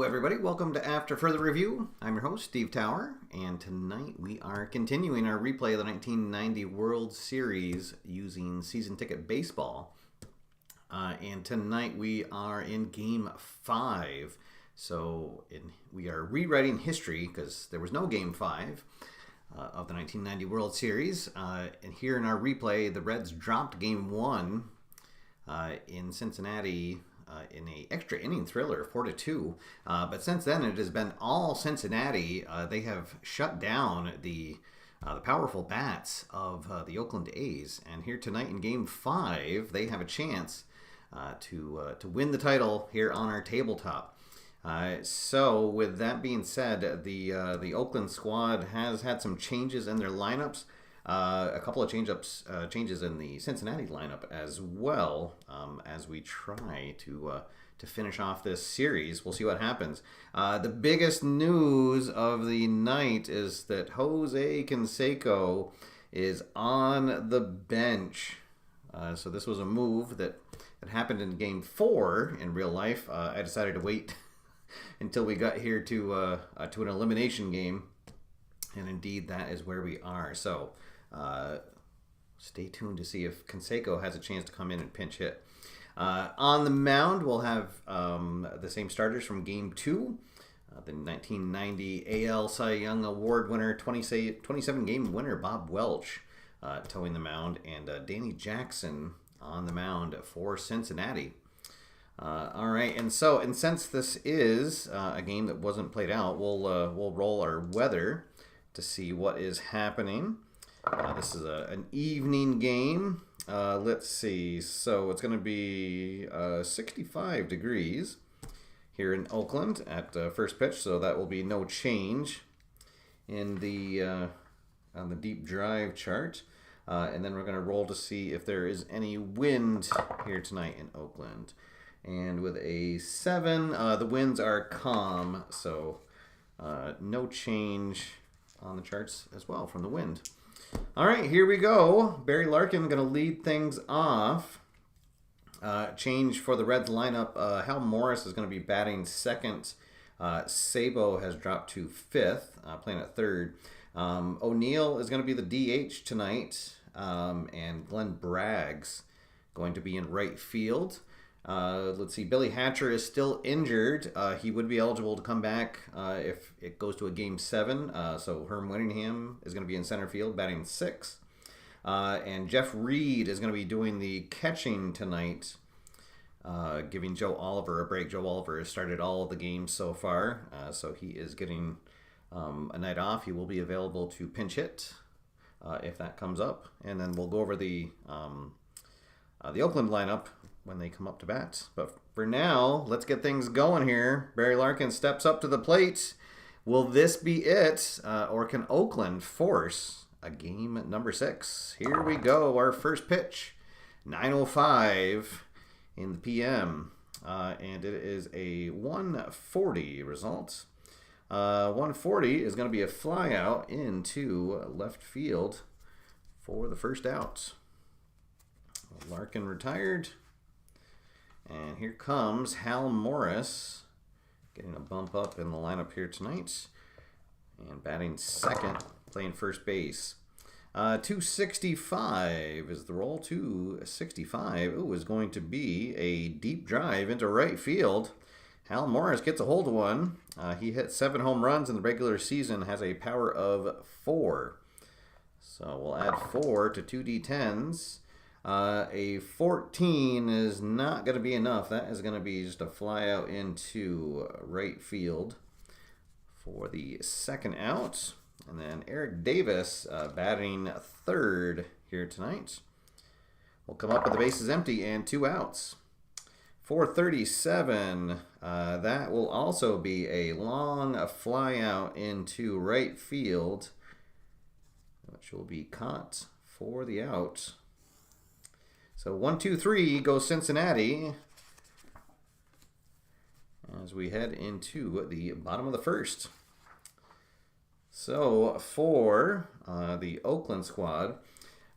everybody, welcome to After Further Review. I'm your host, Steve Tower, and tonight we are continuing our replay of the 1990 World Series using season ticket baseball. And tonight we are in Game 5. So we are rewriting history because there was no Game 5 of the 1990 World Series. And here in our replay, the Reds dropped Game 1 in Cincinnati in a extra inning thriller, 4-2. But since then, it has been all Cincinnati. They have shut down the powerful bats of the Oakland A's. And here tonight in Game 5, they have a chance to win the title here on our tabletop. So with that being said, the Oakland squad has had some changes in their lineups. A couple of changes in the Cincinnati lineup as well, as we try to finish off this series. We'll see what happens. The biggest news of the night is that Jose Canseco is on the bench. So this was a move that happened in Game 4 in real life. I decided to wait until we got here to an elimination game, and indeed that is where we are. So stay tuned to see if Canseco has a chance to come in and pinch hit. On the mound, we'll have the same starters from Game 2. The 1990 AL Cy Young Award winner, 27-game winner Bob Welch towing the mound, and Danny Jackson on the mound for Cincinnati. All right, and since this is a game that wasn't played out, we'll roll our weather to see what is happening. This is an evening game. Let's see. So it's going to be 65 degrees here in Oakland at first pitch. So that will be no change in on the deep drive chart. And then we're going to roll to see if there is any wind here tonight in Oakland. And with a 7, the winds are calm. So no change on the charts as well from the wind. All right, here we go. Barry Larkin going to lead things off. Change for the Reds lineup. Hal Morris is going to be batting second. Sabo has dropped to fifth, playing at third. O'Neill is going to be the DH tonight. And Glenn Bragg's going to be in right field. Let's see, Billy Hatcher is still injured. He would be eligible to come back if it goes to a Game 7. So Herm Winningham is going to be in center field, batting 6th. And Jeff Reed is going to be doing the catching tonight, giving Joe Oliver a break. Joe Oliver has started all of the games so far, so he is getting a night off. He will be available to pinch hit if that comes up. And then we'll go over the Oakland lineup when they come up to bat. But for now, let's get things going here. Barry Larkin steps up to the plate. Will this be it? Or can Oakland force a game number 6? Here we go. Our first pitch, 9:05 in the PM. And it is a 140 result. 140 is going to be a fly out into left field for the first out. Larkin retired. And here comes Hal Morris, getting a bump up in the lineup here tonight. And batting second, playing first base. 265 is the roll. 265 is going to be a deep drive into right field. Hal Morris gets a hold of one. He hit 7 home runs in the regular season, has a power of 4. So we'll add 4 to 2d10s. A 14 is not going to be enough. That is going to be just a fly out into right field for the second out. And then Eric Davis batting third here tonight. We'll come up with the bases empty and 2 outs. 437, that will also be a long fly out into right field, which will be caught for the out. So 1, 2, 3 goes Cincinnati as we head into the bottom of the first. So for the Oakland squad,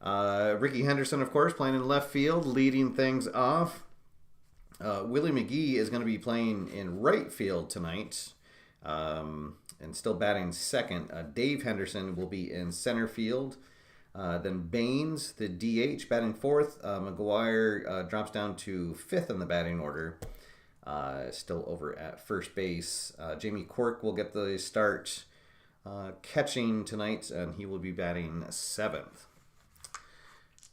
Ricky Henderson, of course, playing in left field, leading things off. Willie McGee is going to be playing in right field tonight, and still batting second. Dave Henderson will be in center field. Then Baines, the DH, batting fourth. McGuire drops down to fifth in the batting order. Still over at first base. Jamie Quirk will get the start catching tonight, and he will be batting seventh.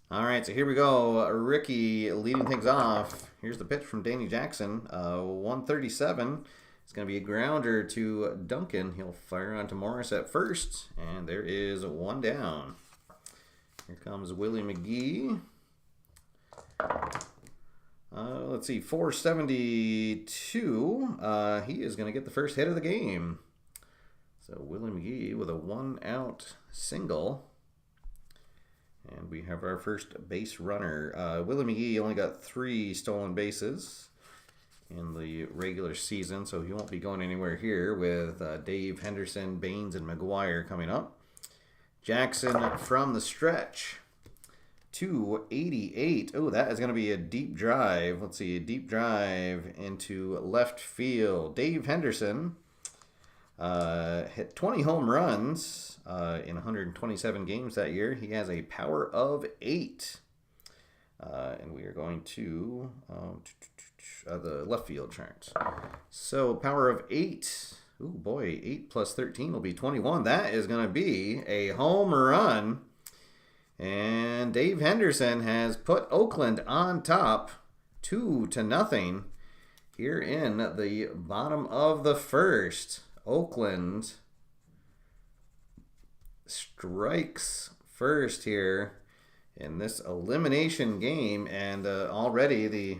All right, so here we go. Ricky leading things off. Here's the pitch from Danny Jackson. 137. It's going to be a grounder to Duncan. He'll fire on to Morris at first, and there is one down. Here comes Willie McGee. Let's see, 472. He is going to get the first hit of the game. So Willie McGee with a 1-out single. And we have our first base runner. Willie McGee only got 3 stolen bases in the regular season, so he won't be going anywhere here with Dave Henderson, Baines, and McGuire coming up. Jackson from the stretch. 288. Oh, that is going to be a deep drive. Let's see, a deep drive into left field. Dave Henderson hit 20 home runs in 127 games that year. He has a power of 8. And we are going to the left field charts. So power of 8. Oh boy, 8 plus 13 will be 21. That is going to be a home run. And Dave Henderson has put Oakland on top 2-0 here in the bottom of the first. Oakland strikes first here in this elimination game, and already the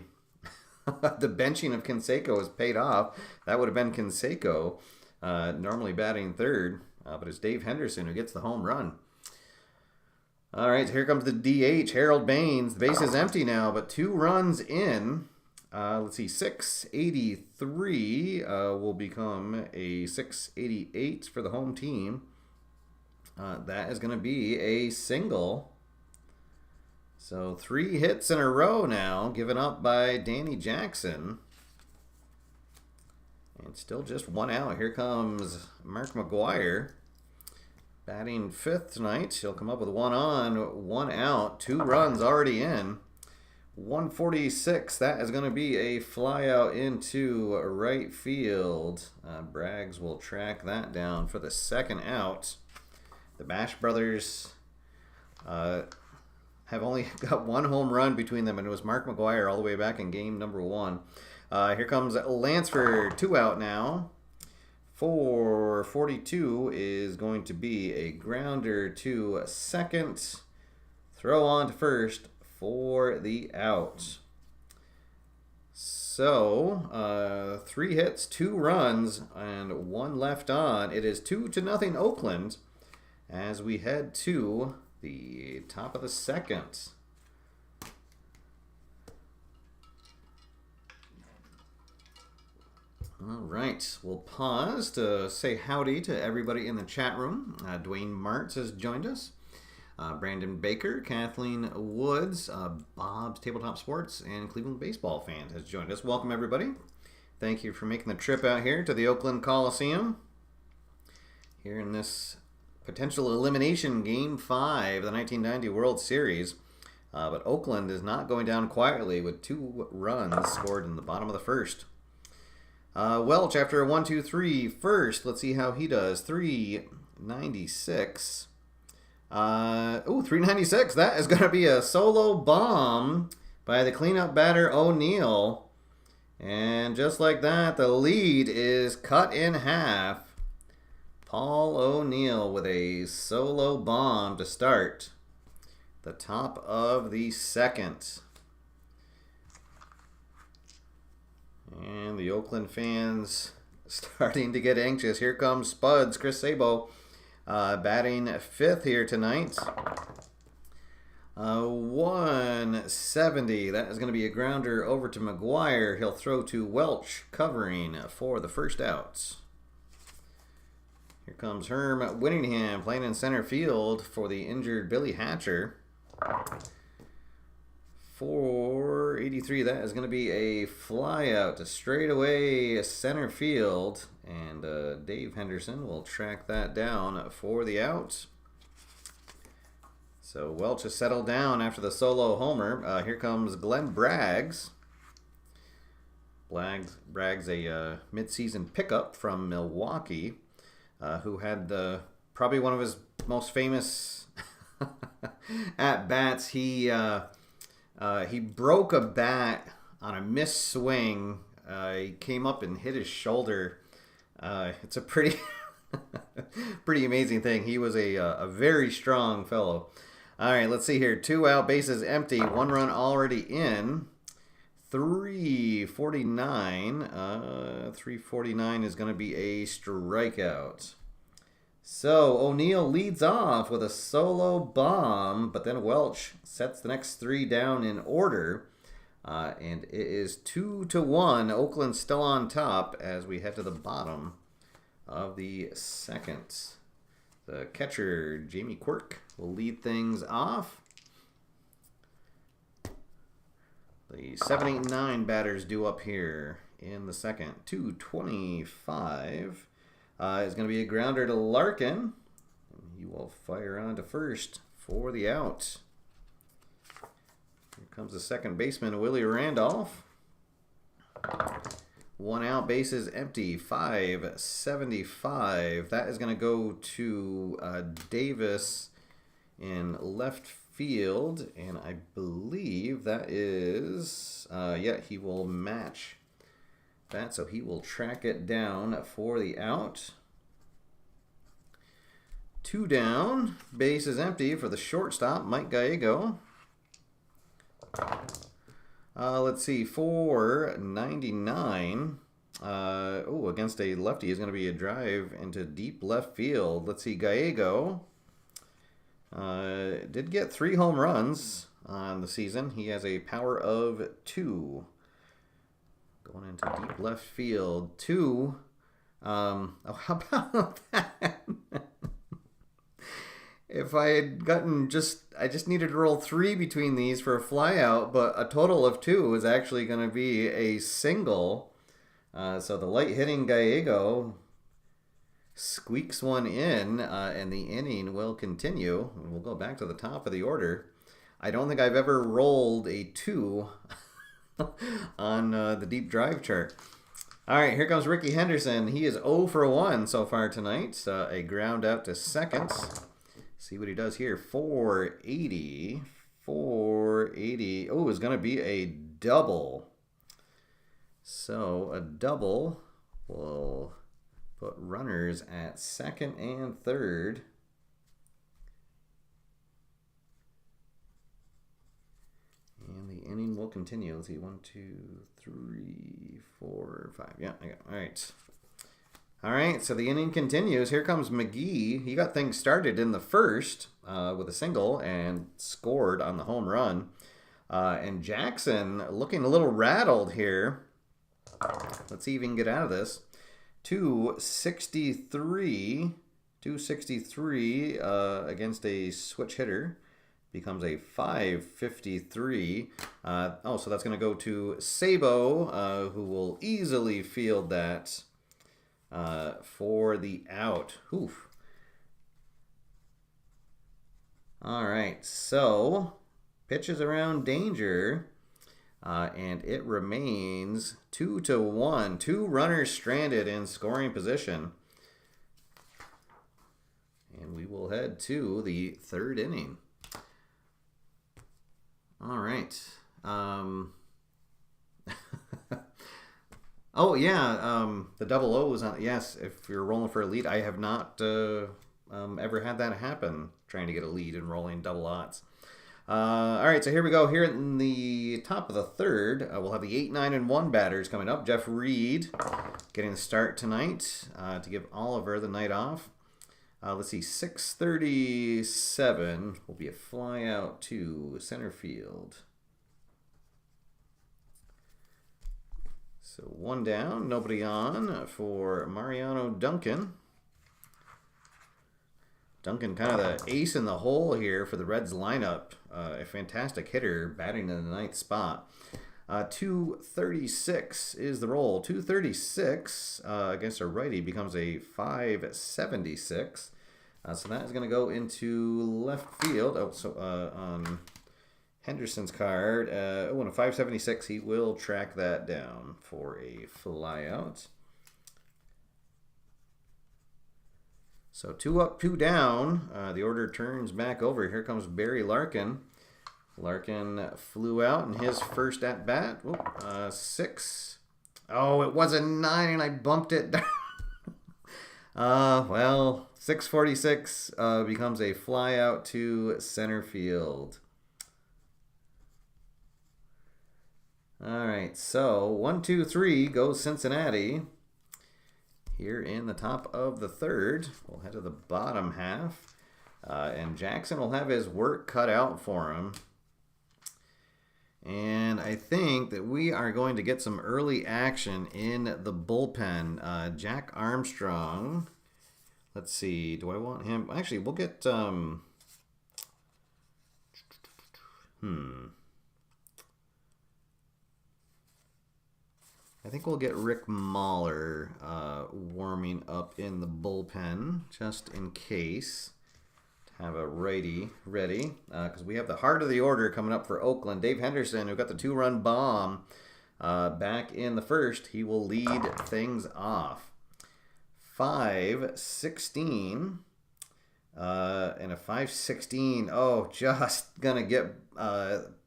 the benching of Canseco has paid off. That would have been Canseco, normally batting third, but it's Dave Henderson who gets the home run. All right, so here comes the DH, Harold Baines. The base is empty now, but 2 runs in. Let's see, 683 will become a 688 for the home team. That is going to be a single. So 3 hits in a row now, given up by Danny Jackson. And still just 1 out. Here comes Mark McGuire. Batting 5th tonight. He'll come up with 1 on, 1 out. 2 runs already in. 146. That is going to be a fly out into right field. Braggs will track that down for the 2nd out. The Bash brothers have only got 1 home run between them, and it was Mark McGuire all the way back in game number 1. Here comes Lansford, 2 out now. 442 is going to be a grounder to second. Throw on to first for the out. So, 3 hits, 2 runs, and 1 left on. It is 2-0 Oakland as we head to the top of the 2nd. All right, we'll pause to say howdy to everybody in the chat room. Dwayne Martz has joined us. Brandon Baker, Kathleen Woods, Bob's Tabletop Sports, and Cleveland Baseball Fans has joined us. Welcome, everybody. Thank you for making the trip out here to the Oakland Coliseum. Here in this potential elimination Game 5 of the 1990 World Series. But Oakland is not going down quietly with 2 runs scored in the bottom of the first. Welch after a 1-2-3 first. Let's see how he does. 396. 396. That is going to be a solo bomb by the cleanup batter O'Neill. And just like that, the lead is cut in half. Paul O'Neill with a solo bomb to start the top of the 2nd. And the Oakland fans starting to get anxious. Here comes Spuds, Chris Sabo, batting 5th here tonight. 170. That is going to be a grounder over to McGuire. He'll throw to Welch, covering for the first out. Here comes Herm Winningham playing in center field for the injured Billy Hatcher. 483. That is going to be a fly out to straightaway center field. And Dave Henderson will track that down for the out. So Welch has settled down after the solo homer. Here comes Glenn Braggs. Braggs, a midseason pickup from Milwaukee, who had probably one of his most famous at bats. He broke a bat on a missed swing. He came up and hit his shoulder. It's a pretty pretty amazing thing. He was a very strong fellow. All right, let's see here. 2 out, bases empty, 1 run already in. 349. 349 is going to be a strikeout. So O'Neill leads off with a solo bomb, but then Welch sets the next 3 down in order. And it is 2-1. Oakland still on top as we head to the bottom of the second. The catcher, Jamie Quirk, will lead things off. The 7, 8, 9 batters due up here in the second. 225 is going to be a grounder to Larkin. He will fire on to first for the out. Here comes the second baseman, Willie Randolph. 1 out, bases empty, 575. That is going to go to Davis in left field, and I believe that is, yeah, he will match that, so he will track it down for the out. 2 down, bases empty for the shortstop, Mike Gallego. Let's see, 499. Against a lefty is going to be a drive into deep left field. Let's see, Gallego did get 3 home runs on the season. He has a power of 2. Going into deep left field. 2. How about that? If I had gotten I just needed to roll 3 between these for a fly out, but a total of 2 is actually going to be a single. So the light hitting Gallego squeaks one in, and the inning will continue. And we'll go back to the top of the order. I don't think I've ever rolled a 2 on the deep drive chart. All right, here comes Ricky Henderson. He is 0 for 1 so far tonight. A ground out to second. See what he does here. 480. 480. Oh, it's going to be a double. So a double will put runners at second and third. And the inning will continue. Let's see. 1, 2, 3, 4, 5. Yeah, I got it. All right. All right, so the inning continues. Here comes McGee. He got things started in the first with a single and scored on the home run. And Jackson looking a little rattled here. Let's see if he can get out of this. 263. 263 against a switch hitter. Becomes a 553. So that's going to go to Sabo, who will easily field that for the out. Oof. All right, so pitches around danger, and it remains 2-1. 2 runners stranded in scoring position. And we will head to the third inning. All right. Oh, yeah, the double O was on. Yes, if you're rolling for a lead, I have not ever had that happen, trying to get a lead and rolling double odds. All right, so here we go. Here in the top of the third, we'll have the 8, 9, and 1 batters coming up. Jeff Reed getting the start tonight to give Oliver the night off. Let's see, 6:37 will be a fly out to center field. So 1 down, nobody on for Mariano Duncan. Duncan kind of the ace in the hole here for the Reds lineup. A fantastic hitter, batting in the 9th spot. 236 is the roll. 236 against a righty becomes a 576. So that is going to go into left field. Oh, so on Henderson's card, and a 576, he will track that down for a flyout. So 2 up, 2 down. The order turns back over. Here comes Barry Larkin. Larkin flew out in his first at bat. 6. Oh, it was a 9 and I bumped it down. Well, 646 becomes a fly out to center field. All right, so 1, 2, 3 goes Cincinnati. Here in the top of the 3rd, we'll head to the bottom half. And Jackson will have his work cut out for him. And I think that we are going to get some early action in the bullpen. Jack Armstrong. Let's see. Do I want him? Actually, we'll get... I think we'll get Rick Mahler warming up in the bullpen, just in case. Have a righty ready, because we have the heart of the order coming up for Oakland. Dave Henderson, who got the 2-run bomb back in the 1st. He will lead things off. 5-16 and a 5-16. Oh, just gonna get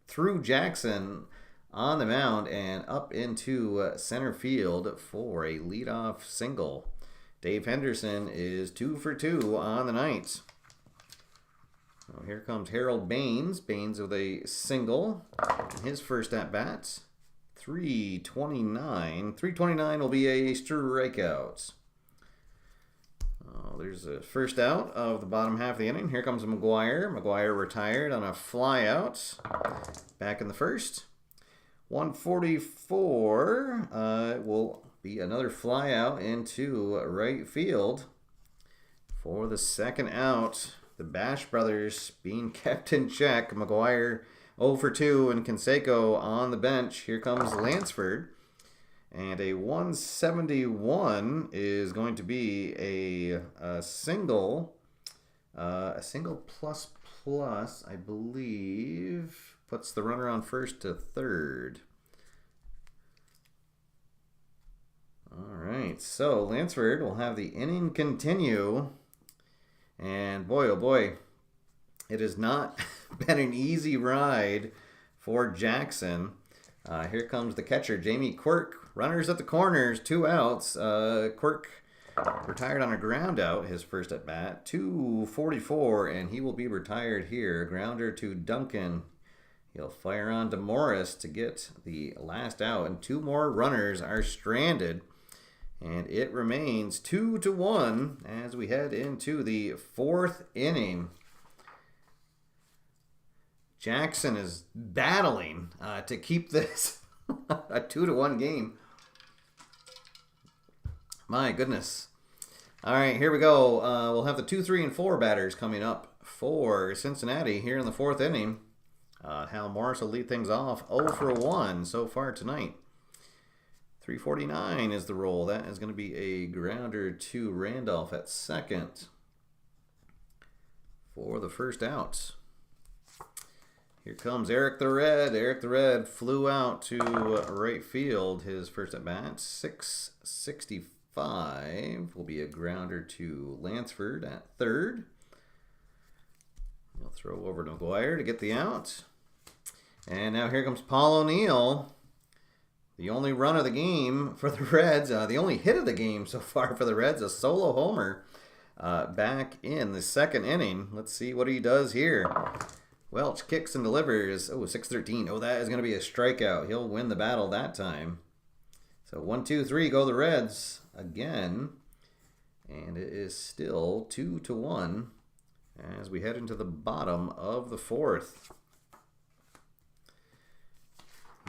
through Jackson on the mound and up into center field for a leadoff single. Dave Henderson is 2 for 2 on the night. So here comes Harold Baines. Baines with a single in his first at bat. 329. 329 will be a strikeout. Oh, there's the first out of the bottom half of the inning. Here comes McGuire. McGuire retired on a flyout back in the 1st. 144 will be another flyout into right field for the 2nd out. The Bash brothers being kept in check. McGuire 0 for 2 and Canseco on the bench. Here comes Lansford. And a 171 is going to be a single. A single plus, I believe, puts the runner on first to 3rd. All right, so Lansford will have the inning continue. And boy, oh boy, it has not been an easy ride for Jackson. Here comes the catcher, Jamie Quirk. Runners at the corners, 2 outs. Quirk retired on a ground out, his first at bat. 244, and he will be retired here. Grounder to Duncan. He'll fire on to Morris to get the last out, and 2 more runners are stranded. And it remains 2-1 as we head into the 4th inning. Jackson is battling to keep this a 2-1 game. My goodness. All right, here we go. We'll have the 2, 3, and 4 batters coming up for Cincinnati here in the 4th inning. Hal Morris will lead things off 0 for 1 so far tonight. 349 is the roll. That is going to be a grounder to Randolph at 2nd for the first out. Here comes Eric the Red. Eric the Red flew out to right field. His first at bat, 665, will be a grounder to Lansford at 3rd. He'll throw over to McGuire to get the out. And now here comes Paul O'Neill. The only run of the game for the Reds, the only hit of the game so far for the Reds, a solo homer back in the 2nd inning. Let's see what he does here. Welch kicks and delivers. Oh, 6-13. Oh, that is going to be a strikeout. He'll win the battle that time. So 1, 2, 3 go the Reds again. And it is still 2-1 as we head into the bottom of the 4th.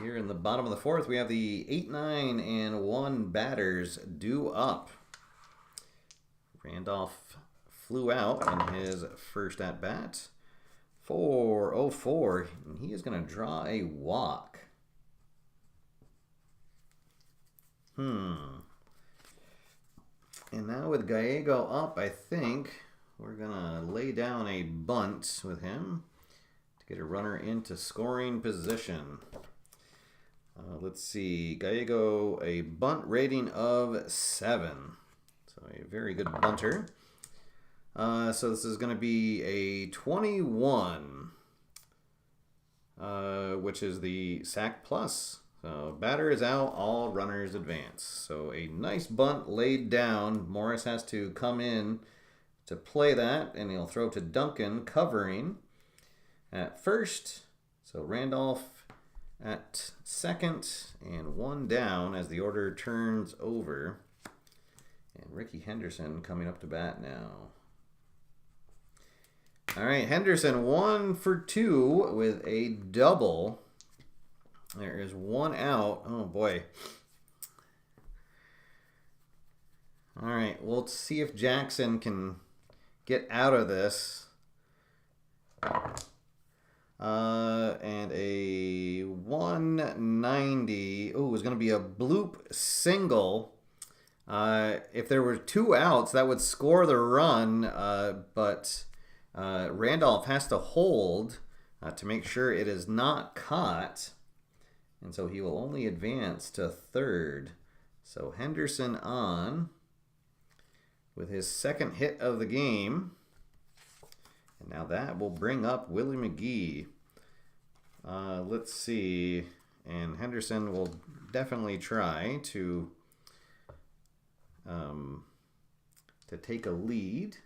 Here in the bottom of the 4th, we have the 8, 9, and 1 batters due up. Randolph flew out in his first at-bat. 4-0-4. He is going to draw a walk. And now with Gallego up, I think we're going to lay down a bunt with him to get a runner into scoring position. Let's see. Gallego, a bunt rating of 7. So a very good bunter. So this is going to be a 21, which is the sack plus. So batter is out, all runners advance. So a nice bunt laid down. Morris has to come in to play that, and he'll throw to Duncan, covering at first. So Randolph at second, and 1 down as the order turns over. And Ricky Henderson coming up to bat now. All right, Henderson 1 for 2 with a double. There is 1 out. Oh, boy. All right, we'll see if Jackson can get out of this. And a 190. Oh, it was going to be a bloop single. If there were 2 outs, that would score the run, but Randolph has to hold to make sure it is not caught. And so he will only advance to third. So Henderson on with his second hit of the game. And now that will bring up Willie McGee. Let's see. And Henderson will definitely try to take a lead.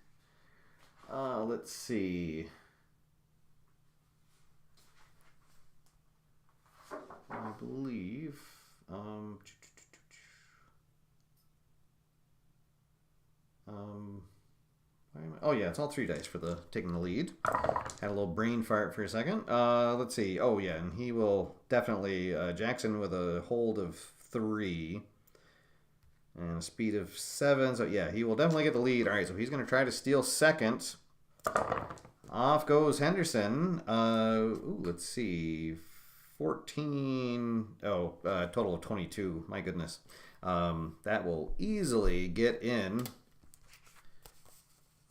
Let's see. I believe. Oh yeah, it's all 3 dice for the taking the lead. Had a little brain fart for a second. Let's see. Oh yeah, and he will definitely Jackson with a hold of 3 and a speed of 7. So yeah, he will definitely get the lead. All right, so he's going to try to steal second. Off goes Henderson. Let's see. 14. Oh, total of 22. My goodness. That will easily get in.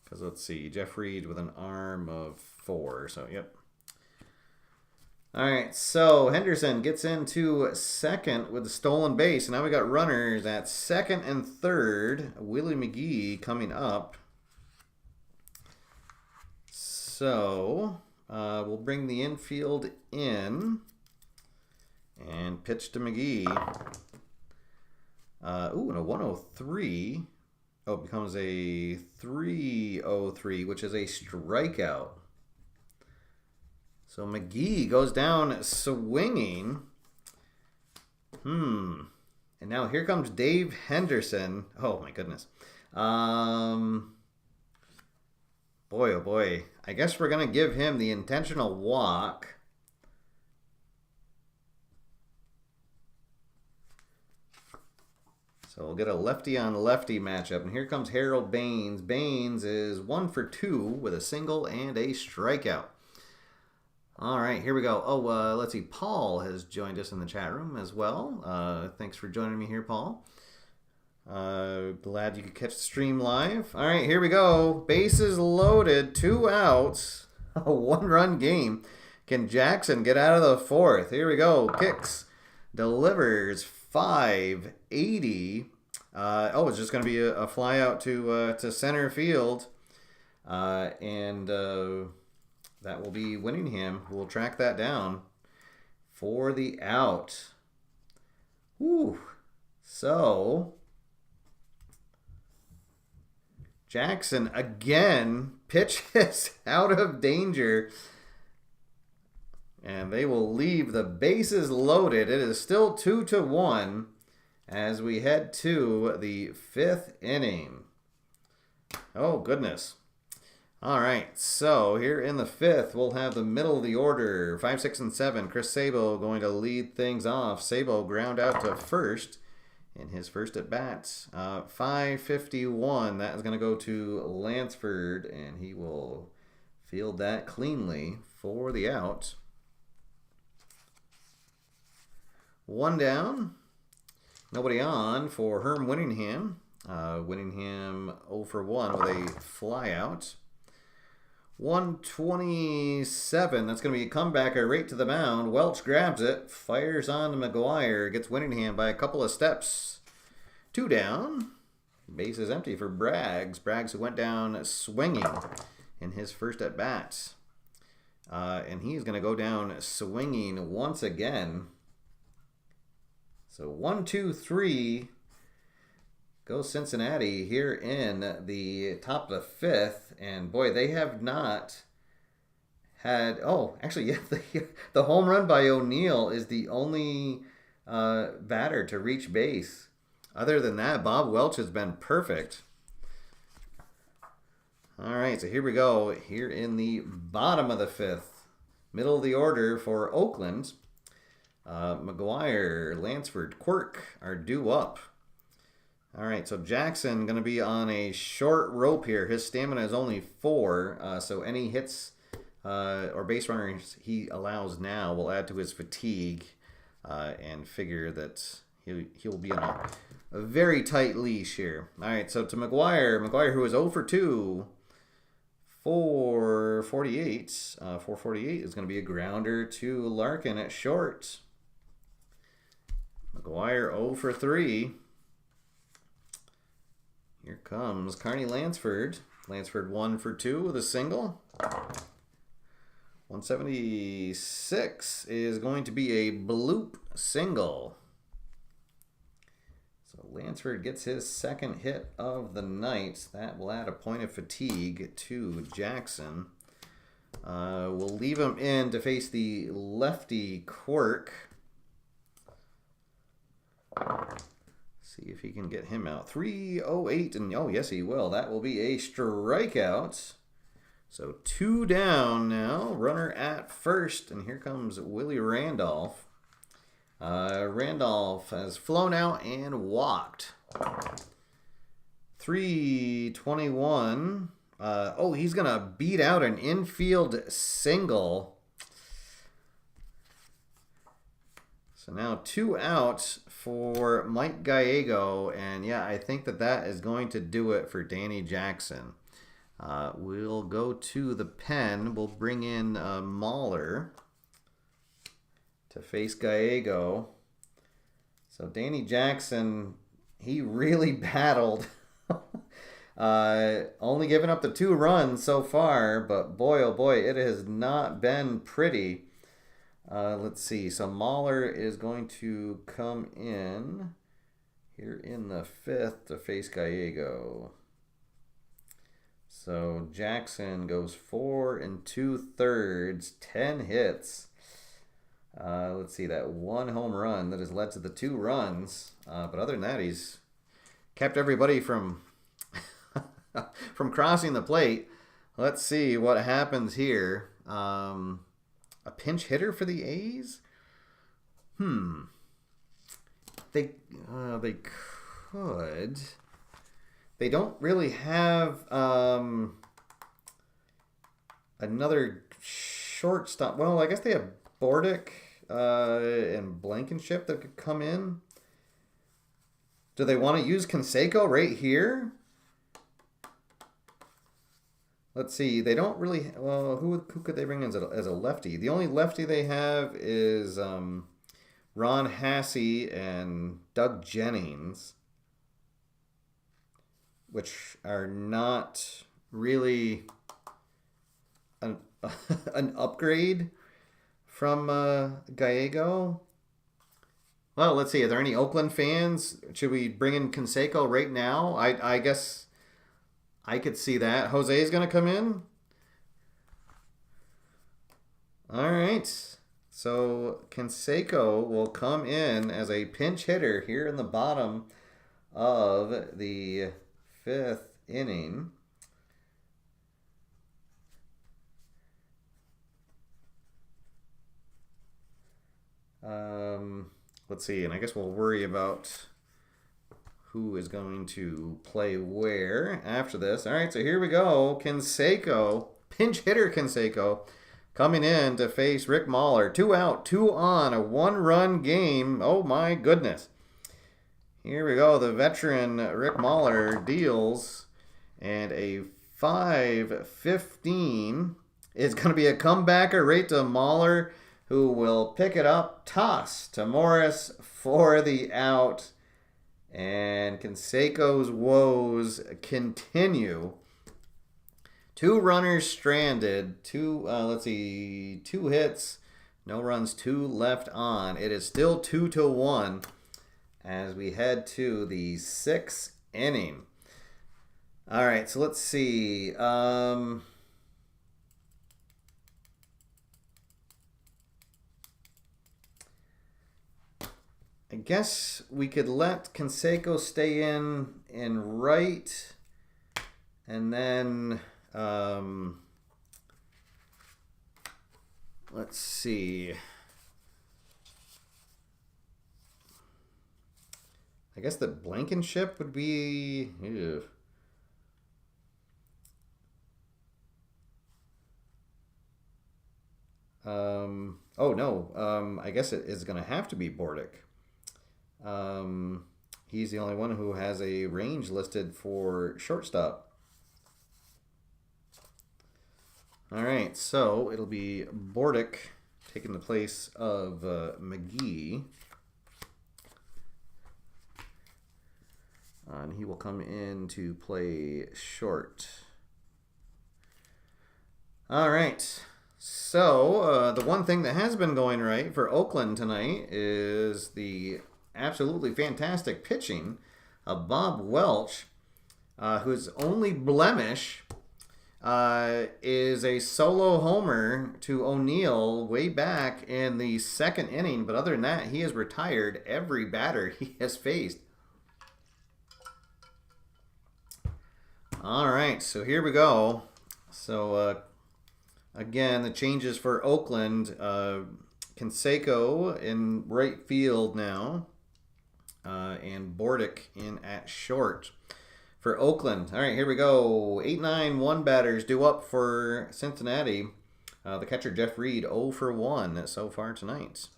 Because let's see. Jeff Reed with an arm of 4. So, yep. All right. So, Henderson gets into second with the stolen base. And now we got runners at second and third. Willie McGee coming up. So, we'll bring the infield in. And pitch to McGee. And a 103. Oh, it becomes a 303, which is a strikeout. So McGee goes down swinging. And now here comes Dave Henderson. Oh, my goodness. Boy, oh boy. I guess we're going to give him the intentional walk. So we'll get a lefty on lefty matchup. And here comes Harold Baines. Baines is 1 for 2 with a single and a strikeout. All right, here we go. Oh, let's see. Paul has joined us in the chat room as well. Thanks for joining me here, Paul. Glad you could catch the stream live. All right, here we go. Bases loaded, 2 outs, a 1-run game. Can Jackson get out of the 4th? Here we go. Kicks, delivers, 580. It's just going to be a fly out to center field, and that will be Winningham. We'll track that down for the out. Woo! So Jackson again pitches out of danger. And they will leave the bases loaded. It is still 2-1 as we head to the 5th inning. Oh, goodness. All right, so here in the 5th, we'll have the middle of the order. 5, 6, and 7. Chris Sabo going to lead things off. Sabo ground out to first. in his first at bat. 551. That is going to go to Lansford, and he will field that cleanly for the out. 1 down. Nobody on for Herm Winningham. Winningham 0 for 1 with a fly out. 127. That's going to be a comebacker right to the mound. Welch grabs it, fires on to McGuire, gets Winningham by a couple of steps. 2 down. Base is empty for Braggs. Braggs who went down swinging in his first at bat. And he's going to go down swinging once again. So 1, 2, 3 goes Cincinnati here in the top of the 5th. And boy, they have not had... Oh, actually, yeah, the home run by O'Neill is the only batter to reach base. Other than that, Bob Welch has been perfect. All right, so here we go. Here in the bottom of the 5th. Middle of the order for Oakland. McGuire, Lansford, Quirk are due up. All right, so Jackson going to be on a short rope here. His stamina is only 4, so any hits or base runners he allows now will add to his fatigue, and figure that he'll be on a very tight leash here. All right, so to McGuire. McGuire, who is 0 for 2, 448. 448 is going to be a grounder to Larkin at short. McGuire 0 for 3. Here comes Carney Lansford. Lansford 1 for 2 with a single. 176 is going to be a bloop single. So Lansford gets his second hit of the night. That will add a point of fatigue to Jackson. We'll leave him in to face the lefty Quirk. See if he can get him out. 308, and oh, yes, he will. That will be a strikeout. So 2 down now. Runner at first, and here comes Willie Randolph. Randolph has flown out and walked. 321. Oh, he's going to beat out an infield single. So now 2 out for Mike Gallego, and yeah, I think that is going to do it for Danny Jackson. We'll go to the pen. We'll bring in Mahler to face Gallego. So Danny Jackson, he really battled. Only given up the 2 runs so far, but boy, oh boy, it has not been pretty. Let's see. So Mahler is going to come in here in the 5th to face Gallego. So Jackson goes 4 2/3, 10 hits. Let's see, that 1 home run that has led to the 2 runs. But other than that, he's kept everybody from from crossing the plate. Let's see what happens here. A pinch hitter for the A's? They could. They don't really have another shortstop. Well, I guess they have Bordick and Blankenship that could come in. Do they want to use Canseco right here? Let's see. They don't really... Well, who could they bring in as a lefty? The only lefty they have is Ron Hassey and Doug Jennings, which are not really an upgrade from Gallego. Well, let's see. Are there any Oakland fans? Should we bring in Canseco right now? I guess... I could see that. Jose's going to come in. All right. So Canseco will come in as a pinch hitter here in the bottom of the 5th inning. Let's see. And I guess we'll worry about who is going to play where after this. All right, so here we go. Canseco, pinch hitter Canseco, coming in to face Rick Mahler. 2 out, 2 on, a 1-run game. Oh my goodness. Here we go. The veteran Rick Mahler deals, and a 5-15 is going to be a comebacker right to Mahler, who will pick it up. Toss to Morris for the out. And Canseco's woes continue. 2 runners stranded. 2 hits, no runs, 2 left on. It is still 2-1 as we head to the 6th inning. All right, so let's see. I guess we could let Canseco stay in right, and then let's see. I guess the Blankenship would be. Ew. Oh no. I guess it is going to have to be Bordick. He's the only one who has a range listed for shortstop. All right, so it'll be Bordick taking the place of McGee. And he will come in to play short. All right. So the one thing that has been going right for Oakland tonight is the absolutely fantastic pitching of Bob Welch, whose only blemish is a solo homer to O'Neill way back in the 2nd inning. But other than that, he has retired every batter he has faced. All right, so here we go. So again, the changes for Oakland. Canseco in right field now. And Bordick in at short for Oakland. All right, here we go. 8-9-1 batters due up for Cincinnati. The catcher, Jeff Reed, 0 for 1 so far tonight.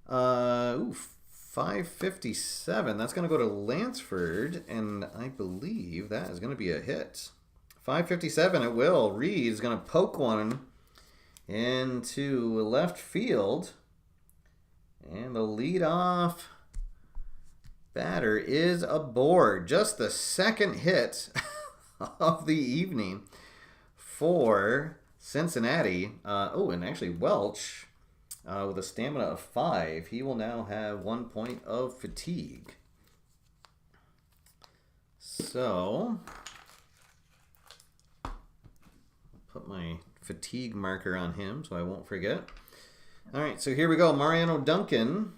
557. That's going to go to Lansford, and I believe that is going to be a hit. 557 it will. Reed is going to poke one into left field. And the leadoff batter is aboard. Just the 2nd hit of the evening for Cincinnati. And actually Welch, with a stamina of 5, he will now have 1 point of fatigue. So, put my fatigue marker on him so I won't forget. All right, so here we go. Mariano Duncan.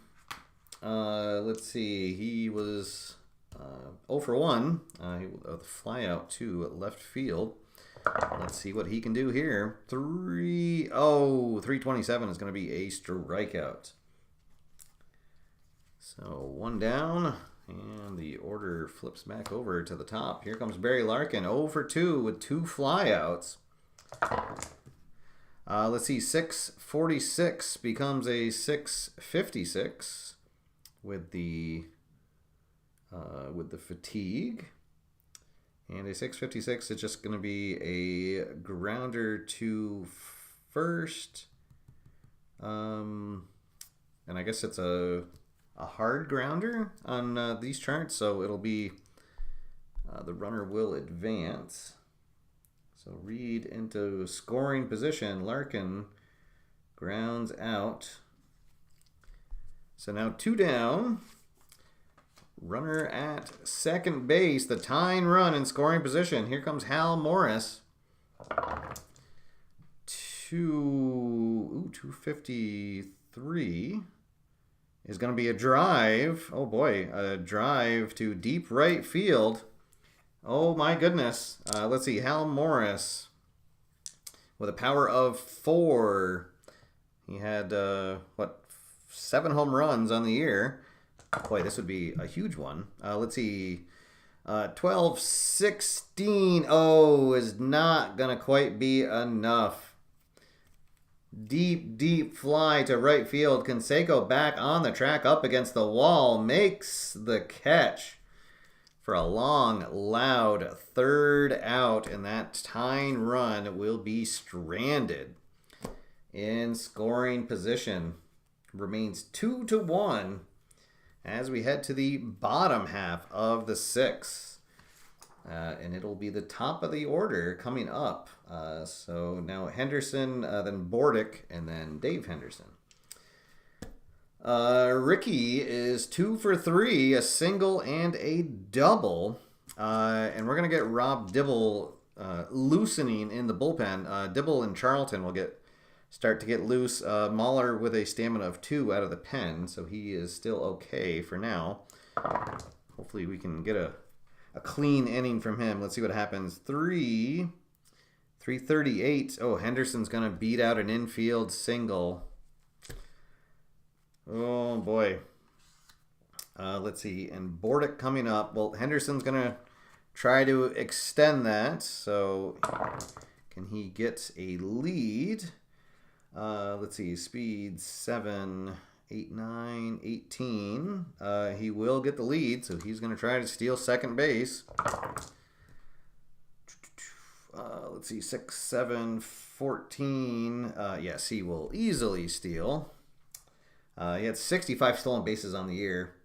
Let's see. He was 0 for 1. The fly out to left field. Let's see what he can do here. 327 is going to be a strikeout. So 1 down, and the order flips back over to the top. Here comes Barry Larkin, 0 for 2 with 2 flyouts. Let's see, 646 becomes a 656 with the fatigue, and a 656 is just going to be a grounder to first, and I guess it's a hard grounder on these charts, so it'll be the runner will advance. So Reed into scoring position. Larkin grounds out. So now 2 down. Runner at second base. The tying run in scoring position. Here comes Hal Morris. 253 is going to be a drive. Oh boy, a drive to deep right field. Oh my goodness. Let's see. Hal Morris with a power of 4. He had, 7 home runs on the year. Boy, this would be a huge one. Let's see. 12-16. Oh, is not going to quite be enough. Deep, deep fly to right field. Canseco back on the track up against the wall. Makes the catch for a long, loud third out. And that tying run will be stranded in scoring position. Remains 2-1 as we head to the bottom half of the 6th. And it'll be the top of the order coming up. So now Henderson, then Bordick, and then Dave Henderson. Ricky is 2 for 3, a single and a double. And we're going to get Rob Dibble loosening in the bullpen. Dibble and Charlton will start to get loose. Mahler with a stamina of 2 out of the pen, so he is still okay for now. Hopefully we can get a clean inning from him. Let's see what happens. 338. Oh, Henderson's going to beat out an infield single. Oh, boy. Let's see. And Bordick coming up. Well, Henderson's going to try to extend that. So can he get a lead? Let's see. Speed 7, 8, 9, 18. He will get the lead, so he's going to try to steal second base. Let's see. 6, 7, 14. Yes, he will easily steal. He had 65 stolen bases on the year.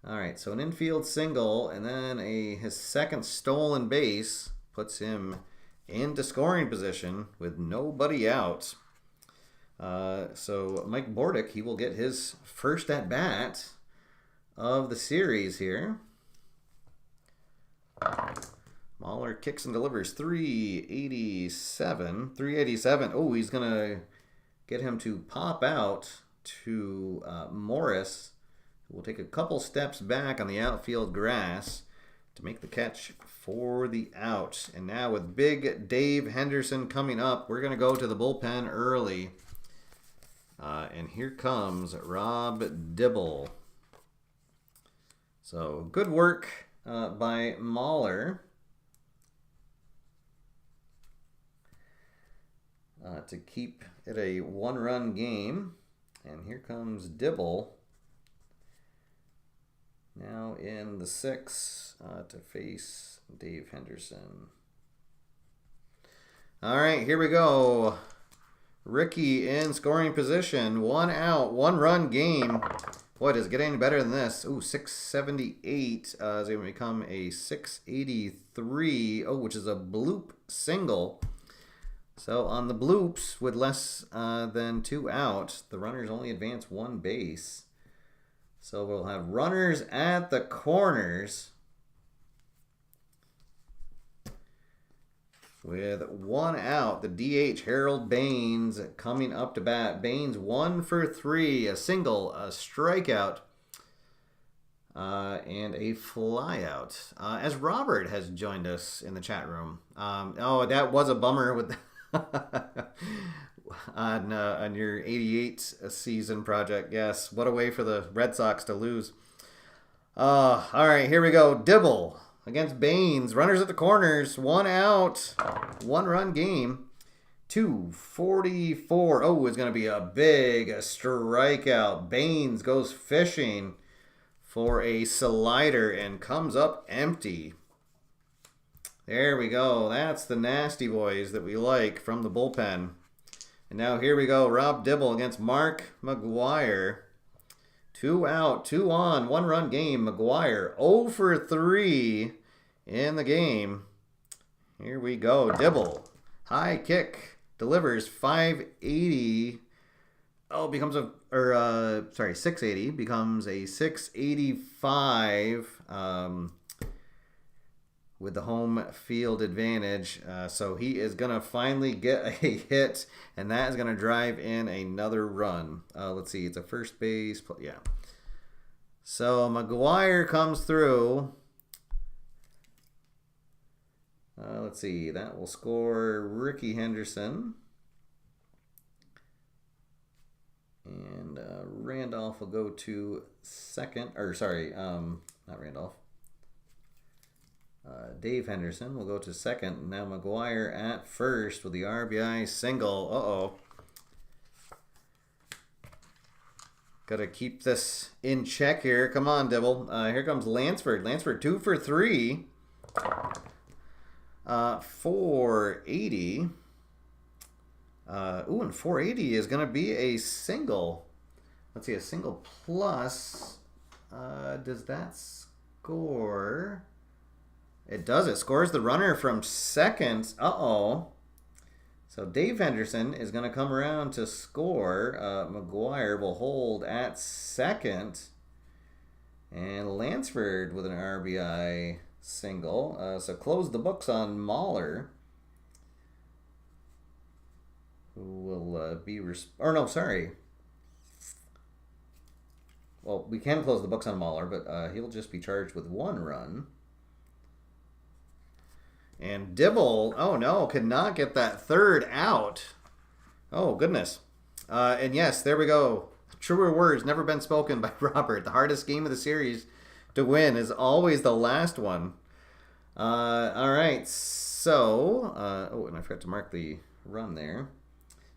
All right, so an infield single, and then his second stolen base puts him into scoring position with nobody out. So Mike Bordick, he will get his first at bat of the series here. Mahler kicks and delivers. 387. Oh, he's gonna get him to pop out to Morris, who will take a couple steps back on the outfield grass to make the catch for the out. And now with big Dave Henderson coming up, we're gonna go to the bullpen early. And here comes Rob Dibble. So good work by Mahler to keep it a one-run game. And here comes Dibble now in the 6th to face Dave Henderson. All right, here we go. Ricky in scoring position. 1 out, 1-run game. Boy, does it get any better than this? Ooh, 678 is going to become a 683. Oh, which is a bloop single. So on the bloops, with less than 2 out, the runners only advance 1 base. So we'll have runners at the corners with 1 out. The DH, Harold Baines, coming up to bat. Baines 1 for 3, a single, a strikeout, and a flyout. As Robert has joined us in the chat room. Oh, that was a bummer with on your 88 season project. Yes, what a way for the Red Sox to lose. All right, here we go. Dibble against Baines. Runners at the corners. 1 out. 1-run game. 244. Oh, it's going to be a big strikeout. Baines goes fishing for a slider and comes up empty. There we go. That's the nasty boys that we like from the bullpen. And now here we go. Rob Dibble against Mark McGuire. 2 out, 2 on, 1-run game. McGuire 0 for 3 in the game. Here we go. Dibble. High kick. Delivers 580. Oh, becomes 680. Becomes a 685 with the home field advantage. So he is going to finally get a hit, and that is going to drive in another run. Let's see. It's a first base. Yeah. So McGuire comes through. Let's see. That will score Ricky Henderson. And Randolph will go to second. Or sorry, not Randolph. Dave Henderson will go to second. Now McGuire at first with the RBI single. Uh-oh. Got to keep this in check here. Come on, Dibble. Here comes Lansford. Lansford 2 for 3. 480. And 480 is going to be a single. Let's see, a single plus. Does that score? It does. It scores the runner from second. Uh-oh. So Dave Henderson is going to come around to score. McGuire will hold at second. And Lansford with an RBI single. So close the books on Mahler, who will be... or no, sorry. Well, we can close the books on Mahler, but he'll just be charged with 1 run. And Dibble, oh no, could not get that third out. Oh, goodness. And yes, there we go. Truer words never been spoken by Robert. The hardest game of the series to win is always the last one. All right, so... oh, and I forgot to mark the run there.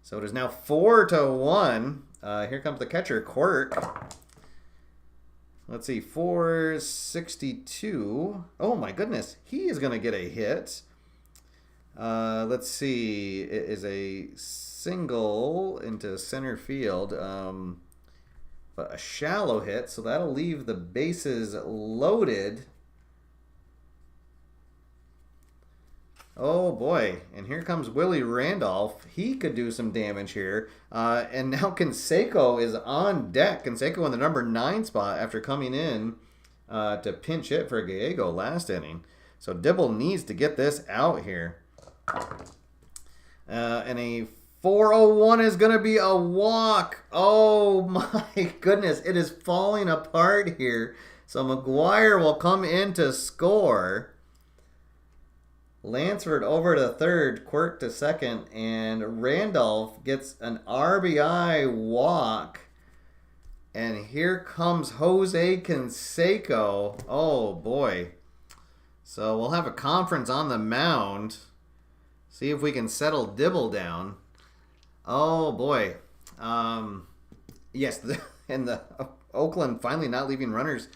So it is now 4-1. Here comes the catcher, Quirk. Let's see, 462. Oh my goodness, he is going to get a hit. Let's see, it is a single into center field, but a shallow hit, so that'll leave the bases loaded. Oh boy, and here comes Willie Randolph. He could do some damage here. And now Canseco is on deck. Canseco in the number 9 spot after coming in to pinch hit for Gallego last inning. So Dibble needs to get this out here. And a 401 is going to be a walk. Oh my goodness, it is falling apart here. So McGuire will come in to score. Lansford over to third, Quirk to second, and Randolph gets an RBI walk. And here comes Jose Canseco. Oh, boy. So we'll have a conference on the mound. See if we can settle Dibble down. Oh, boy. Yes, and the Oakland finally not leaving runners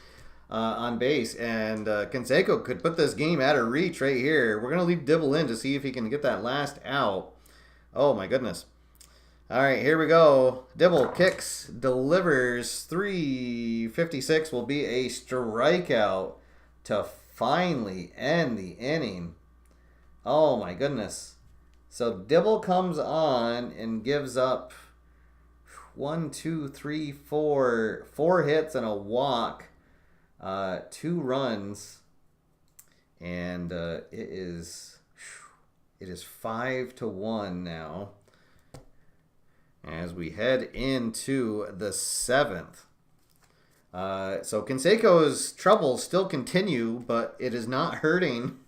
on base, and Canseco could put this game out of reach right here. We're going to leave Dibble in to see if he can get that last out. Oh, my goodness. All right, here we go. Dibble kicks, delivers. 356 will be a strikeout to finally end the inning. Oh, my goodness. So Dibble comes on and gives up 4 hits and a walk. 2 runs, and it is 5-1 now as we head into the 7th. So Canseco's troubles still continue, but it is not hurting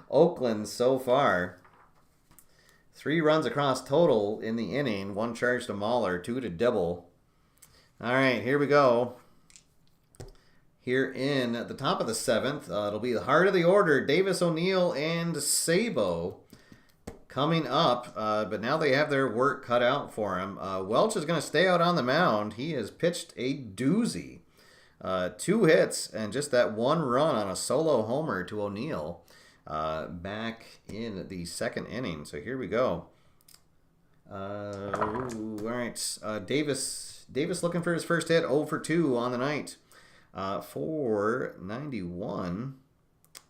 Oakland so far. 3 runs across total in the inning, 1 charge to Mahler, 2 to Dibble. All right, here we go. Here in at the top of the 7th, it'll be the heart of the order, Davis, O'Neill, and Sabo coming up. But now they have their work cut out for him. Welch is going to stay out on the mound. He has pitched a doozy. 2 hits and just that 1 run on a solo homer to O'Neill back in the 2nd inning. So here we go. All right, Davis looking for his first hit, 0 for 2 on the night. 491.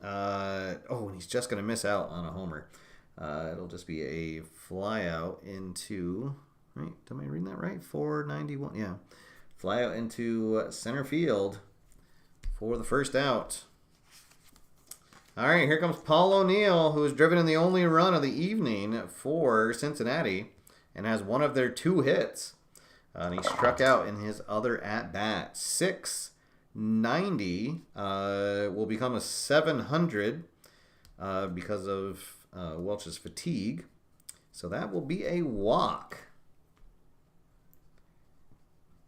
And he's just going to miss out on a homer. It'll just be a fly out into... Right, am I reading that right? 491. Yeah. Fly out into center field for the first out. All right, here comes Paul O'Neill, who has driven in the only run of the evening for Cincinnati and has one of their 2 hits. And he struck out in his other at-bat. 690 will become a 700 because of Welch's fatigue. So that will be a walk.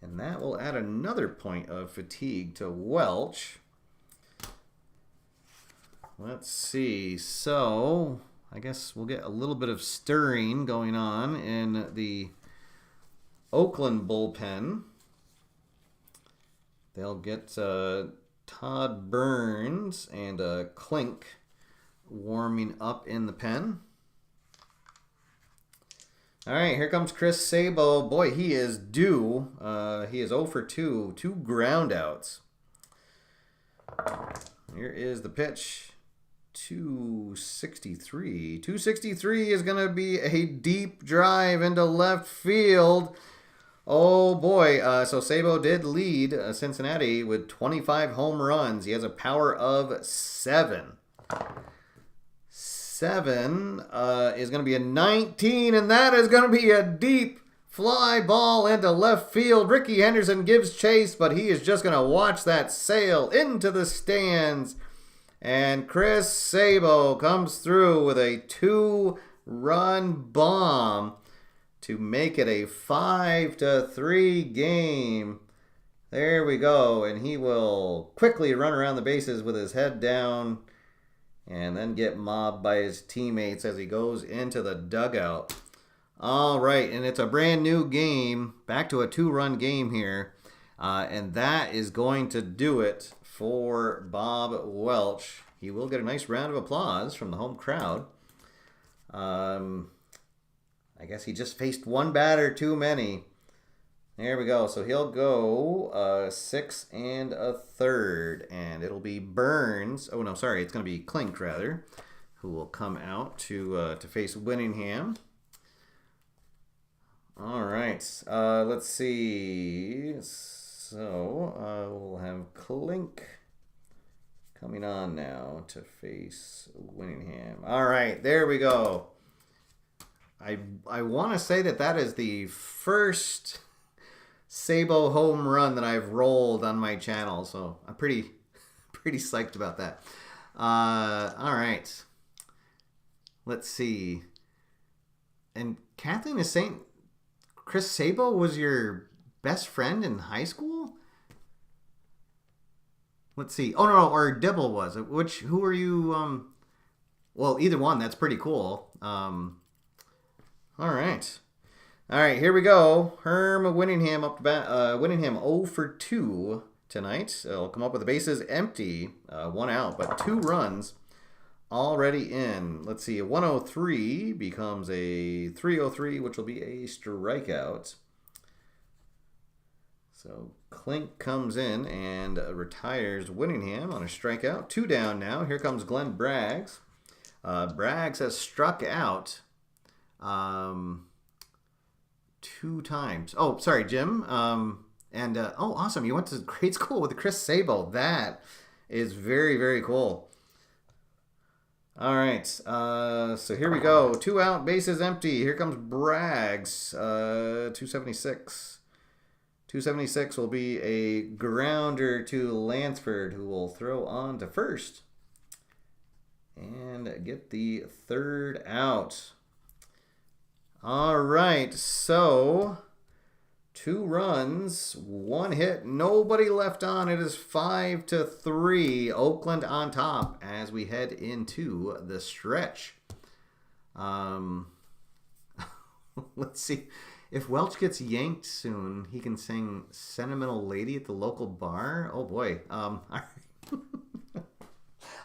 And that will add another point of fatigue to Welch. Let's see. So, I guess we'll get a little bit of stirring going on in the Oakland bullpen. They'll get Todd Burns and Klink warming up in the pen. All right, here comes Chris Sabo. Boy, he is due. He is 0 for 2. 2 ground outs. Here is the pitch. 263. 263 is going to be a deep drive into left field. Oh boy, so Sabo did lead Cincinnati with 25 home runs. He has a power of 7. 7 is going to be a 19, and that is going to be a deep fly ball into left field. Ricky Henderson gives chase, but he is just going to watch that sail into the stands. And Chris Sabo comes through with a 2-run bomb to make it a 5-3 game. There we go. And he will quickly run around the bases with his head down and then get mobbed by his teammates as he goes into the dugout. All right, and it's a brand new game. Back to a 2-run game here. And that is going to do it for Bob Welch. He will get a nice round of applause from the home crowd. I guess he just faced one batter too many. There we go. So he'll go 6 1/3, and it'll be Burns. Oh no, sorry, it's going to be Klink rather, who will come out to face Winningham. All right, let's see. So we'll have Klink coming on now to face Winningham. All right, there we go. I want to say that is the first Sabo home run that I've rolled on my channel, so I'm pretty psyched about that. All right, let's see. And Kathleen is saying Chris Sabo was your best friend in high school? Let's see. Oh no, or Dibble was. Who are you? Well, either one. That's pretty cool. All right. All right, here we go. Herm Winningham up to bat. Winningham 0 for 2 tonight. He'll come up with the bases empty. 1 out, but 2 runs already in. Let's see. A 103 becomes a 303, which will be a strikeout. So Klink comes in and retires Winningham on a strikeout. 2 down now. Here comes Glenn Braggs. Braggs has struck out 2 times. Oh, sorry, Jim. Oh, awesome. You went to grade school with Chris Sabo. That is very, very cool. All right. So here we go. 2 out, bases empty. Here comes Braggs. 276. 276 will be a grounder to Lansford, who will throw on to first and get the 3rd out. All right, so 2 runs, 1 hit, nobody left on. It is 5-3, Oakland on top as we head into the stretch. Let's see. If Welch gets yanked soon, he can sing Sentimental Lady at the local bar. Oh boy. All right.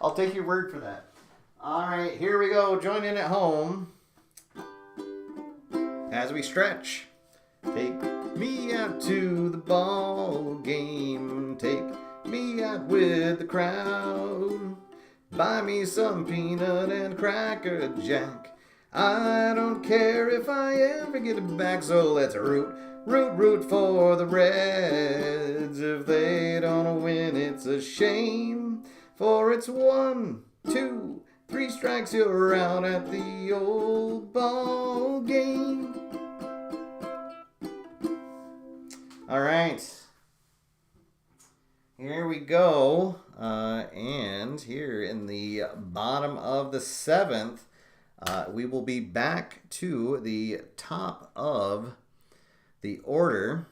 I'll take your word for that. All right, here we go. Join in at home as we stretch. Take me out to the ball game. Take me out with the crowd. Buy me some peanut and cracker jack. I don't care if I ever get it back, so let's root for the Reds. If they don't win, it's a shame, for it's 1, 2, 3 strikes, you're out at the old ball game. All right, here we go, and here in the bottom of the 7th, we will be back to the top of the order.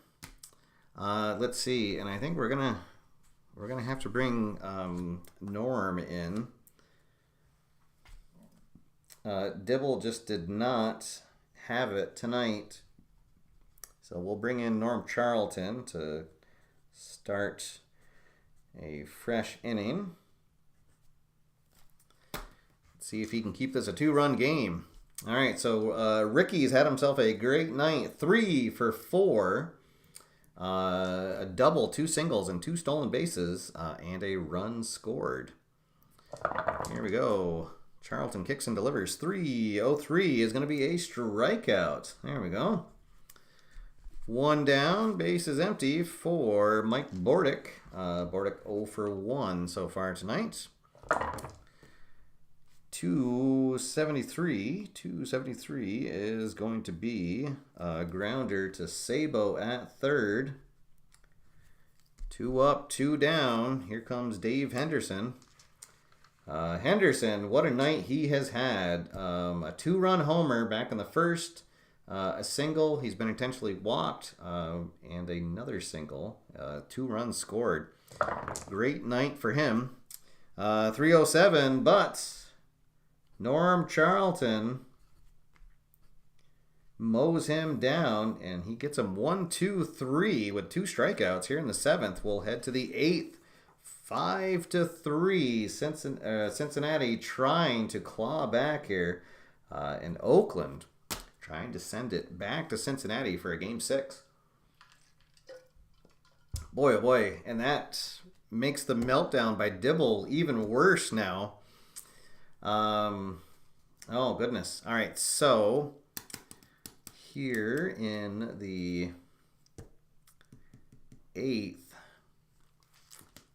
Let's see, and I think we're gonna have to bring Norm in. Dibble just did not have it tonight, so we'll bring in Norm Charlton to start a fresh inning. Let's see if he can keep this a 2-run game. All right, so Ricky's had himself a great night. 3 for 4. A double, 2 singles, and 2 stolen bases, and a run scored. Here we go. Charlton kicks and delivers. 3-0-3 is going to be a strikeout. There we go. 1 down, base is empty for Mike Bordick. Bordick 0 for 1 so far tonight. 273 is going to be a grounder to Sabo at third. 2 up, 2 down. Here comes Dave Henderson. Henderson, what a night he has had. A 2-run homer back in the first. A single. He's been intentionally walked. And another single. 2 runs scored. Great night for him. 307, but Norm Charlton mows him down, and he gets him 1-2-3 with 2 strikeouts here in the 7th. We'll head to the 8th. 5-3. Cincinnati trying to claw back here, and Oakland trying to send it back to Cincinnati for a Game 6. Boy, oh boy, and that makes the meltdown by Dibble even worse now. Oh, goodness. All right, so here in the 8th,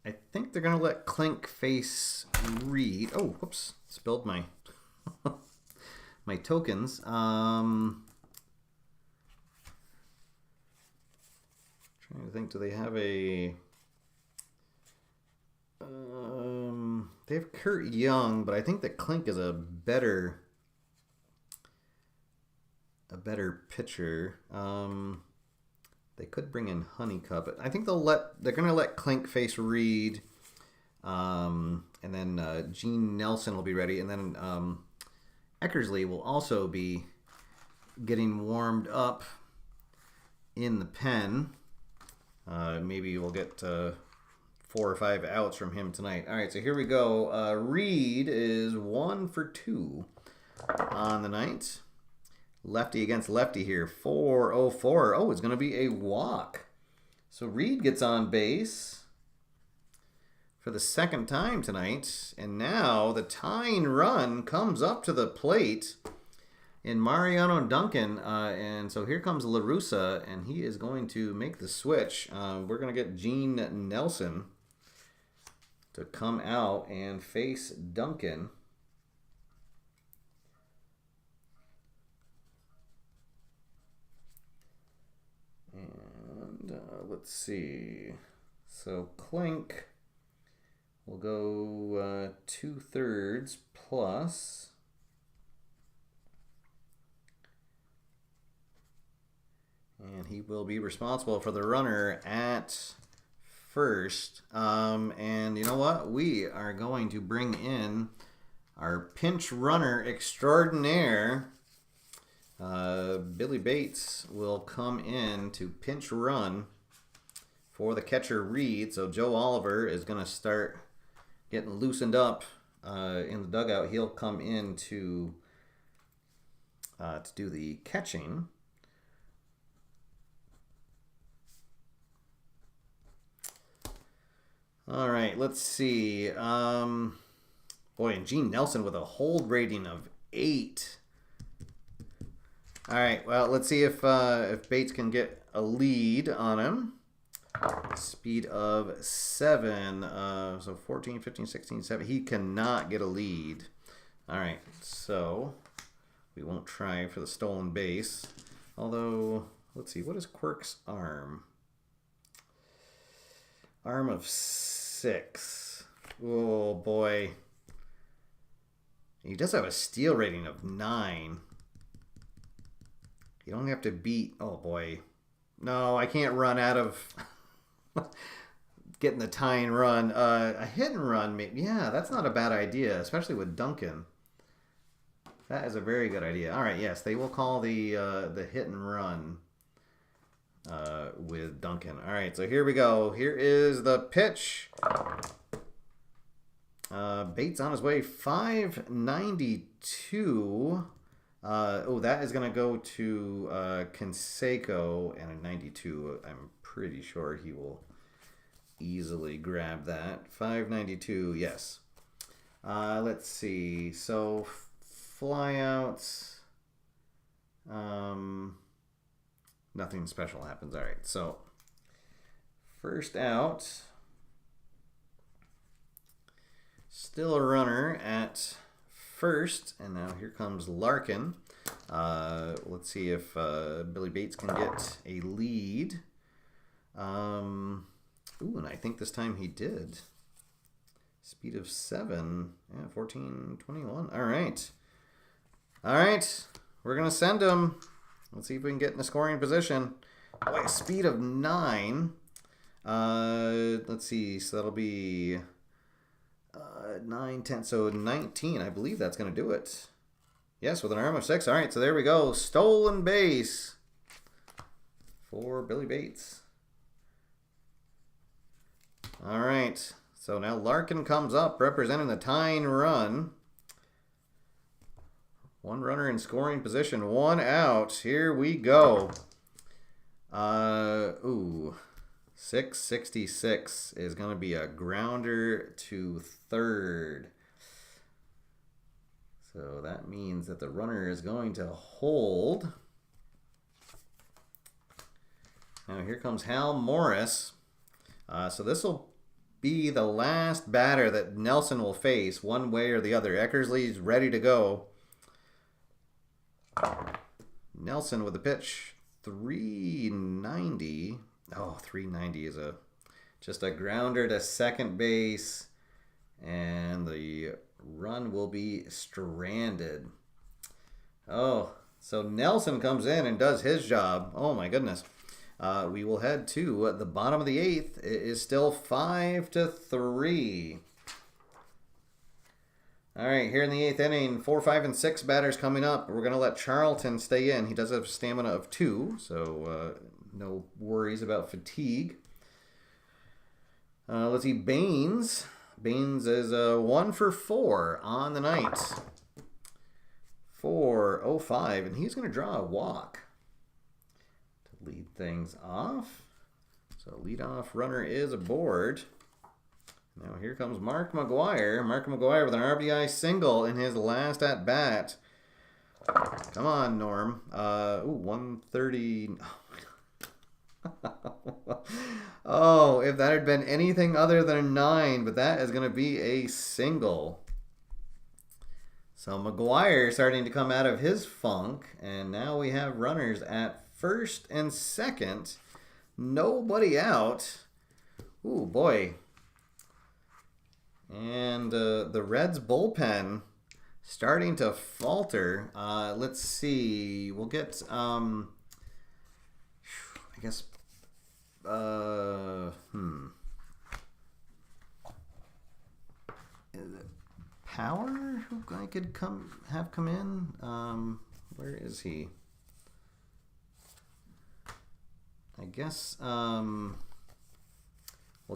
I think they're going to let Clink face Reed. Oh, whoops. Spilled my my tokens. Trying to think, do they have a... they have Kurt Young, but I think that Clink is a better pitcher. They could bring in Honeycutt, but I think they're gonna let Clink face Reed, and then Gene Nelson will be ready, and then Eckersley will also be getting warmed up in the pen. Maybe we'll get 4 or 5 outs from him tonight. All right, so here we go. Reed is 1 for 2 on the night. Lefty against lefty here. 4-0-4. Oh, it's going to be a walk. So Reed gets on base for the 2nd time tonight. And now the tying run comes up to the plate in Mariano Duncan. And so here comes LaRussa, and he is going to make the switch. We're going to get Gene Nelson to come out and face Duncan. And let's see. So Clink will go 2/3 plus. And he will be responsible for the runner at first. And you know what? We are going to bring in our pinch runner extraordinaire. Billy Bates will come in to pinch run for the catcher Reed. So Joe Oliver is going to start getting loosened up in the dugout. He'll come in to do the catching. All right, let's see. Boy, and Gene Nelson with a hold rating of 8. All right, well, let's see if Bates can get a lead on him. Speed of 7. So 14, 15, 16, 7. He cannot get a lead. All right, so we won't try for the stolen base. Although, let's see, what is Quirk's arm? Arm of 6. Oh, boy. He does have a steal rating of 9. You don't have to beat... Oh, boy. No, I can't run out of getting the tying run. A hit and run, maybe. Yeah, that's not a bad idea, especially with Duncan. That is a very good idea. All right, yes, they will call the hit and run with Duncan. All right, so here we go. Here is the pitch. Bates on his way, 592. Oh, that is going to go to Canseco, and a 92. I'm pretty sure he will easily grab that. 592, yes. Let's see. So, flyouts. Nothing special happens. All right, so first out. Still a runner at first, and now here comes Larkin. Let's see if Billy Bates can get a lead. Ooh, and I think this time he did. Speed of 7. Yeah, 14:21. All right. All right. We're going to send him. Let's see if we can get in a scoring position. Boy, speed of 9. Let's see. So that'll be 9, 10. So 19. I believe that's going to do it. Yes, with an arm of 6. All right, so there we go. Stolen base for Billy Bates. All right. So now Larkin comes up representing the tying run. One runner in scoring position, one out. Here we go. 666 is going to be a grounder to third. So that means that the runner is going to hold. Now here comes Hal Morris. So this will be the last batter that Nelson will face one way or the other. Eckersley's ready to go. Nelson with the pitch. 390. Oh, 390 is just a grounder to second base. And the run will be stranded. Oh, so Nelson comes in and does his job. Oh my goodness. We will head to the bottom of the 8th. It is still 5-3. All right, here in the 8th inning, 4, 5, and 6 batters coming up. We're going to let Charlton stay in. He does have stamina of 2, so no worries about fatigue. Let's see, Baines. Baines is 1 for 4 on the night. 4-0-5, and he's going to draw a walk to lead things off. So leadoff runner is aboard. Now here comes Mark McGuire. Mark McGuire with an RBI single in his last at-bat. Come on, Norm. 130. Oh, if that had been anything other than a 9, but that is going to be a single. So McGuire starting to come out of his funk, and now we have runners at first and second. Nobody out. Ooh, boy. And the Reds bullpen starting to falter. Let's see. We'll get, I guess, Is it Power who I could have come in? Where is he? I guess, we'll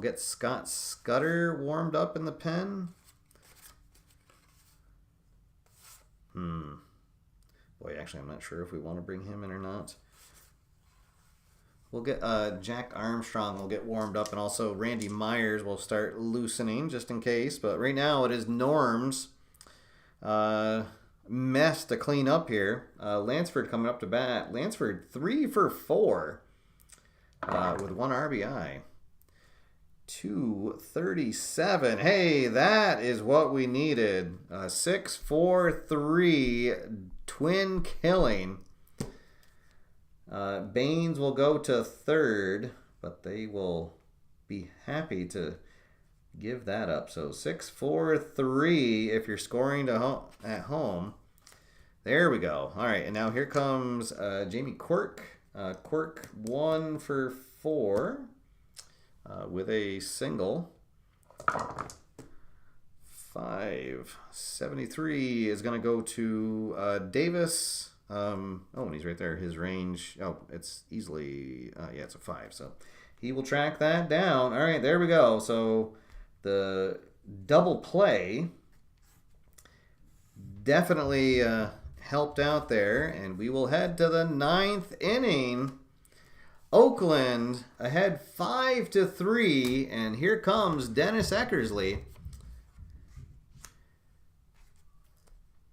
get Scott Scudder warmed up in the pen. Boy, actually, I'm not sure if we want to bring him in or not. We'll get Jack Armstrong will get warmed up, and also Randy Myers will start loosening just in case. But right now it is Norm's mess to clean up here. Lansford coming up to bat. Lansford 3 for 4 with 1 RBI. 237. Hey, that is what we needed. 6-4-3 twin killing. Baines will go to third, but they will be happy to give that up. So 6-4-3 if you're scoring at home. There we go. All right, and now here comes Jamie Quirk Quirk 1 for 4 with a single. 573 is going to go to Davis. And he's right there. His range. Oh, it's easily. Yeah, it's a 5. So he will track that down. All right, there we go. So the double play definitely helped out there. And we will head to the 9th inning. Oakland ahead 5-3. And here comes Dennis Eckersley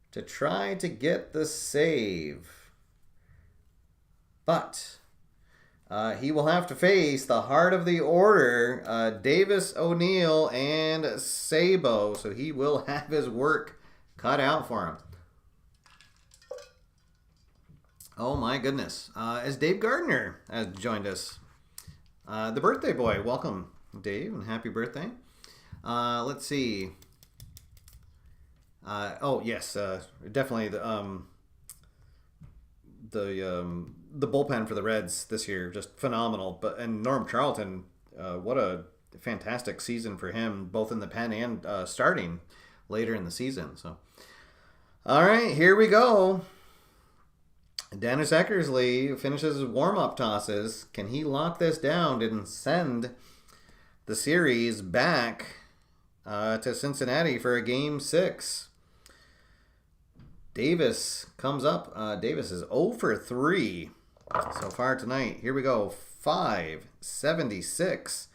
to try to get the save. But he will have to face the heart of the order, Davis, O'Neill, and Sabo. So he will have his work cut out for him. Oh my goodness. As Dave Gardner has joined us. The birthday boy. Welcome, Dave, and happy birthday. Let's see. Yes, definitely the bullpen for the Reds this year, just phenomenal. And Norm Charlton, what a fantastic season for him, both in the pen and starting later in the season. So, all right, here we go. Dennis Eckersley finishes his warm-up tosses. Can he lock this down and send the series back to Cincinnati for a Game 6? Davis comes up. Davis is 0 for 3 so far tonight. Here we go. 576.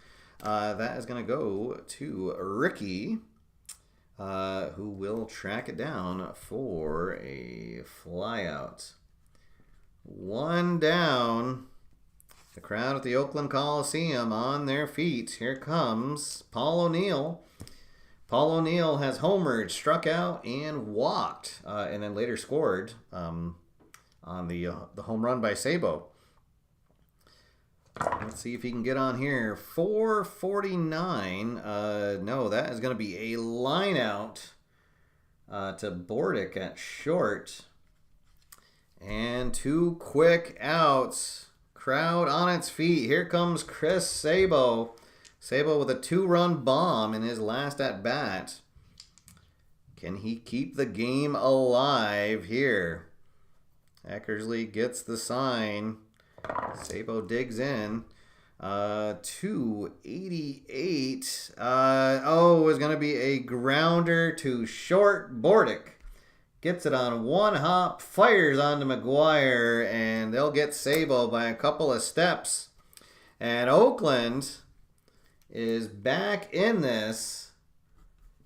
That is going to go to Ricky, who will track it down for a flyout. 1 down. The crowd at the Oakland Coliseum on their feet. Here comes Paul O'Neill. Paul O'Neill has homered, struck out, and walked, and then later scored on the home run by Sabo. Let's see if he can get on here. 449. No, that is going to be a line out to Bordick at short. And 2 quick outs. Crowd on its feet. Here comes Chris Sabo. Sabo with a 2-run bomb in his last at-bat. Can he keep the game alive here? Eckersley gets the sign. Sabo digs in. 288. It's going to be a grounder to short. Bordick gets it on one hop, fires onto McGuire, and they'll get Sabo by a couple of steps. And Oakland is back in this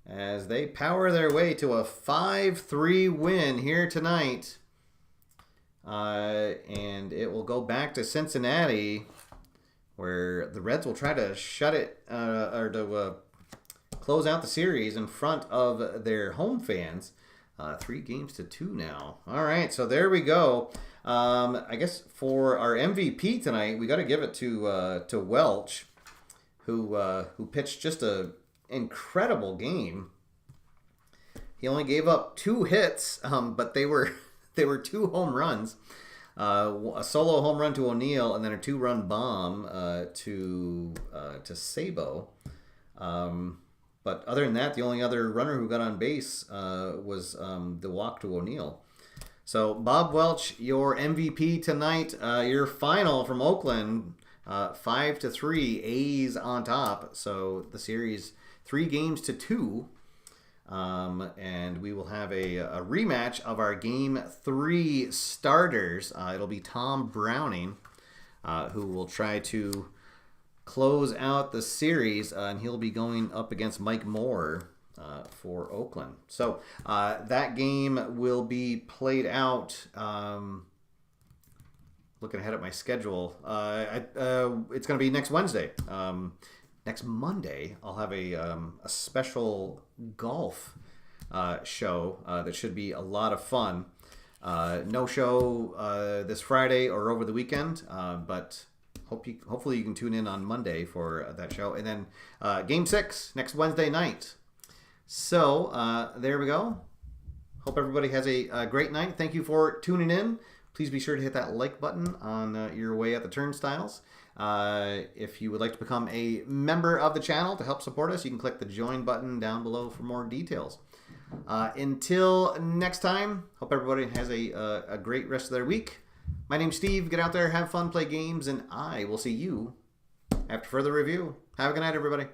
as they power their way to a 5-3 win here tonight. And it will go back to Cincinnati, where the Reds will try to shut it or to close out the series in front of their home fans. 3-2 now. All right, so there we go. I guess for our MVP tonight, we got to give it to Welch, who pitched just a incredible game. He only gave up 2 hits, but they were 2 home runs. A solo home run to O'Neill, and then a 2-run bomb to Sabo. But other than that, the only other runner who got on base was the walk to O'Neill. So, Bob Welch, your MVP tonight. Your final from Oakland, 5-3, A's on top. So the series 3-2. And we will have a rematch of our Game 3 starters. It'll be Tom Browning, who will try to close out the series, and he'll be going up against Mike Moore for Oakland. So that game will be played out. Looking ahead at my schedule, it's going to be next Wednesday. Next Monday, I'll have a special golf show that should be a lot of fun. No show this Friday or over the weekend, but hopefully you can tune in on Monday for that show. And then Game 6 next Wednesday night. So there we go. Hope everybody has a great night. Thank you for tuning in. please be sure to hit that like button on your way at the turnstiles. If you would like to become a member of the channel to help support us, you can click the join button down below for more details. Until next time, hope everybody has a great rest of their week. My name's Steve. Get out there, have fun, play games, and I will see you after further review. Have a good night, everybody.